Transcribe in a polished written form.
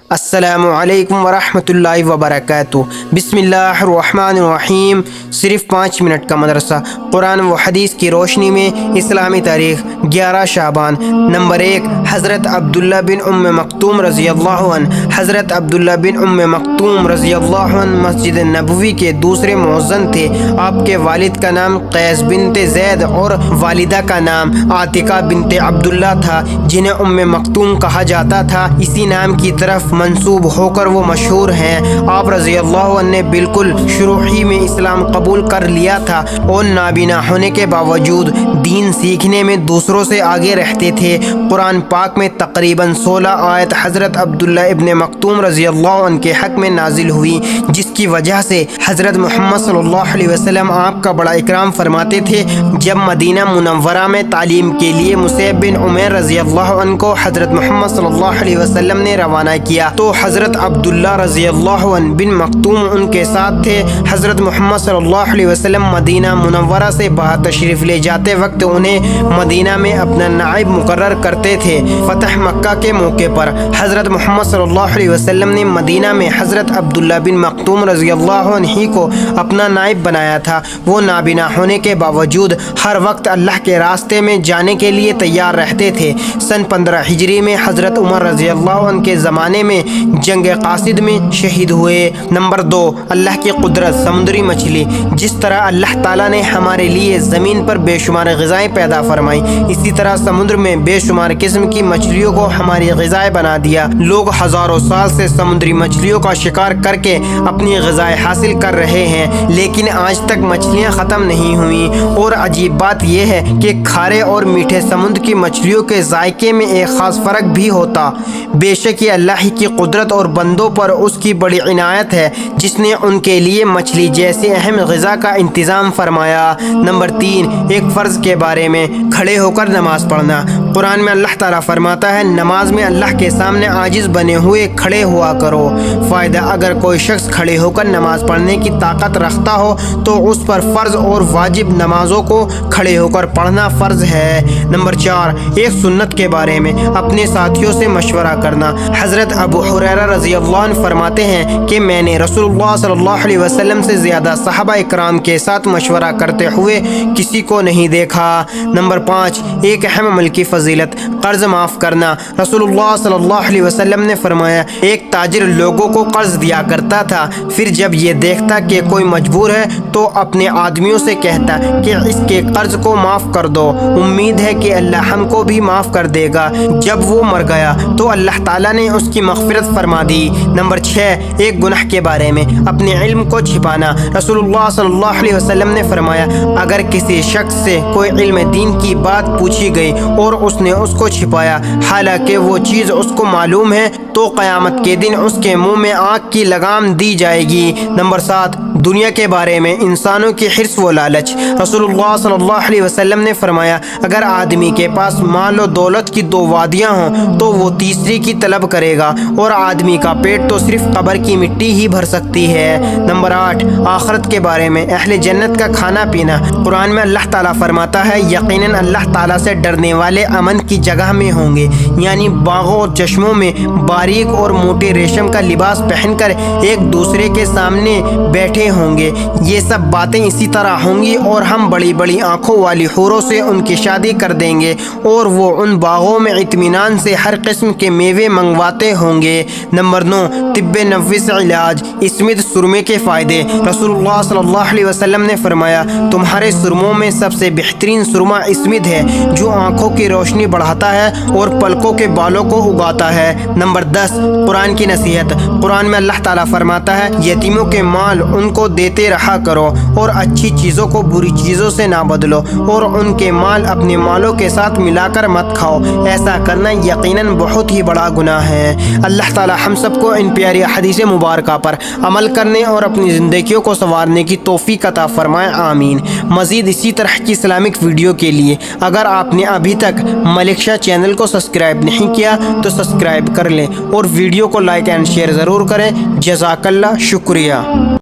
السلام علیکم ورحمۃ اللہ وبرکاتہ۔ بسم اللہ الرحمن الرحیم۔ صرف 5 منٹ کا مدرسہ قرآن و حدیث کی روشنی میں اسلامی تاریخ 11 شعبان۔ نمبر 1، حضرت عبداللہ بن ام مکتوم رضی اللہ عنہ۔ حضرت عبداللہ بن ام مکتوم رضی اللہ عنہ مسجد نبوی کے دوسرے مؤذن تھے۔ آپ کے والد کا نام قیس بنت زید اور والدہ کا نام عاتقہ بنت عبداللہ تھا، جنہیں ام مکتوم کہا جاتا تھا۔ اسی نام کی طرف منسوب ہو کر وہ مشہور ہیں۔ آپ رضی اللہ عنہ نے بالکل شروع ہی میں اسلام قبول کر لیا تھا اور نابینا ہونے کے باوجود دین سیکھنے میں دوسروں سے آگے رہتے تھے۔ قرآن پاک میں تقریباً 16 آیت حضرت عبداللہ ابن مکتوم رضی اللہ عنہ کے حق میں نازل ہوئی، جس کی وجہ سے حضرت محمد صلی اللہ علیہ وسلم آپ کا بڑا اکرام فرماتے تھے۔ جب مدینہ منورہ میں تعلیم کے لیے مصعب بن عمیر رضی اللہ عنہ کو حضرت محمد صلی اللہ علیہ وسلم نے روانہ کیا تو حضرت عبداللہ رضی اللہ عنہ بن مکتوم ان کے ساتھ تھے۔ حضرت محمد صلی اللہ علیہ وسلم مدینہ منورہ سے باہر تشریف لے جاتے وقت انہیں مدینہ میں اپنا نائب مقرر کرتے تھے۔ فتح مکہ کے موقع پر حضرت محمد صلی اللہ علیہ وسلم نے مدینہ میں حضرت عبداللہ بن مکتوم رضی اللہ عنہ ہی کو اپنا نائب بنایا تھا۔ وہ نابینا ہونے کے باوجود ہر وقت اللہ کے راستے میں جانے کے لیے تیار رہتے تھے۔ سن 15 ہجری میں حضرت عمر رضی اللہ عنہ کے زمانے میں جنگ قاصد میں شہید ہوئے۔ نمبر 2، اللہ کی قدرت سمندری مچھلی۔ جس طرح اللہ تعالیٰ نے ہمارے لیے زمین پر بے شمار غذائیں پیدا فرمائی، اسی طرح سمندر میں بے شمار قسم کی مچھلیوں کو ہماری غذائیں بنا دیا۔ لوگ ہزاروں سال سے سمندری مچھلیوں کا شکار کر کے اپنی غذائیں حاصل کر رہے ہیں، لیکن آج تک مچھلیاں ختم نہیں ہوئیں۔ اور عجیب بات یہ ہے کہ کھارے اور میٹھے سمندر کی مچھلیوں کے ذائقے میں ایک خاص فرق بھی ہوتا۔ بے شک یہ اللہ کی قدرت اور بندوں پر اس کی بڑی عنایت ہے، جس نے ان کے لیے مچھلی جیسی اہم غذا کا انتظام فرمایا۔ نمبر 3، ایک فرض کے بارے میں، کھڑے ہو کر نماز پڑھنا۔ قرآن میں اللہ تعالیٰ فرماتا ہے، نماز میں اللہ کے سامنے عاجز بنے ہوئے کھڑے ہوا کرو۔ فائدہ، اگر کوئی شخص کھڑے ہو کر نماز پڑھنے کی طاقت رکھتا ہو تو اس پر فرض اور واجب نمازوں کو کھڑے ہو کر پڑھنا فرض ہے۔ نمبر 4، ایک سنت کے بارے میں، اپنے ساتھیوں سے مشورہ کرنا۔ حضرت ابو ہریرہ رضی اللہ عنہ فرماتے ہیں کہ میں نے رسول اللہ صلی اللہ علیہ وسلم سے زیادہ صحابہ اکرام کے ساتھ مشورہ کرتے ہوئے کسی کو نہیں دیکھا۔ نمبر 5، ایک اہم عمل کی فضیلت، قرض معاف کرنا۔ رسول اللہ صلی اللہ علیہ وسلم نے فرمایا، ایک تاجر لوگوں کو قرض دیا کرتا تھا، پھر جب یہ دیکھتا کہ کوئی مجبور ہے تو اپنے آدمیوں سے کہتا کہ اس کے قرض کو معاف کر دو، امید ہے کہ اللہ ہم کو بھی معاف کر دے گا۔ جب وہ مر گیا تو اللہ تعالیٰ نے اس کی مغفرت فرما دی۔ نمبر 6، ایک گناہ کے بارے میں، اپنے علم کو چھپانا۔ رسول اللہ صلی اللہ علیہ وسلم نے فرمایا، اگر کسی شخص سے کوئی علم دین کی بات پوچھی گئی اور اس نے اس کو چھپایا، حالانکہ وہ چیز اس کو معلوم ہے، تو قیامت کے دن اس کے منہ میں آگ کی لگام دی جائے گی۔ نمبر 7، دنیا کے بارے میں، انسانوں کی حرص و لالچ۔ رسول اللہ صلی اللہ علیہ وسلم نے فرمایا، اگر آدمی کے پاس مال و دولت کی 2 وادیاں ہوں تو وہ تیسری کی طلب کرے گا، اور آدمی کا پیٹ تو صرف قبر کی مٹی ہی بھر سکتی ہے۔ نمبر 8، آخرت کے بارے میں، اہل جنت کا کھانا پینا۔ قرآن میں اللہ تعالیٰ فرماتا ہے، یقیناً اللہ تعالیٰ سے ڈرنے والے امن کی جگہ میں ہوں گے، یعنی باغوں اور چشموں میں باریک اور موٹے ریشم کا لباس پہن کر ایک دوسرے کے سامنے بیٹھے ہوں گے۔ یہ سب باتیں اسی طرح ہوں گی، اور ہم بڑی بڑی آنکھوں والی حوروں سے ان کی شادی کر دیں گے، اور وہ ان باغوں میں اطمینان سے ہر قسم کے میوے منگواتے ہوں گے۔ نمبر 9، طب نبوی سے علاج، اسمد سرمے کے فائدے۔ رسول اللہ صلی اللہ علیہ وسلم نے فرمایا، تمہارے سرموں میں سب سے بہترین سرمہ اسمد ہے، جو آنکھوں کی روشنی بڑھاتا ہے اور پلکوں کے بالوں کو اگاتا ہے۔ نمبر 10، قرآن کی نصیحت۔ قرآن میں اللہ تعالیٰ فرماتا ہے، یتیموں کے مال ان کو دیتے رہا کرو، اور اچھی چیزوں کو بری چیزوں سے نہ بدلو، اور ان کے مال اپنے مالوں کے ساتھ ملا کر مت کھاؤ، ایسا کرنا یقیناً بہت ہی بڑا گناہ ہے۔ اللہ تعالیٰ ہم سب کو ان پیاری حدیث مبارکہ پر عمل کرنے اور اپنی زندگیوں کو سنوارنے کی توفیق عطا فرمائے، آمین۔ مزید اسی طرح کی اسلامک ویڈیو کے لیے اگر آپ نے ابھی تک ملک شاہ چینل کو سبسکرائب نہیں کیا تو سبسکرائب کر لیں، اور ویڈیو کو لائک اینڈ شیئر ضرور کریں۔ جزاک اللہ، شکریہ۔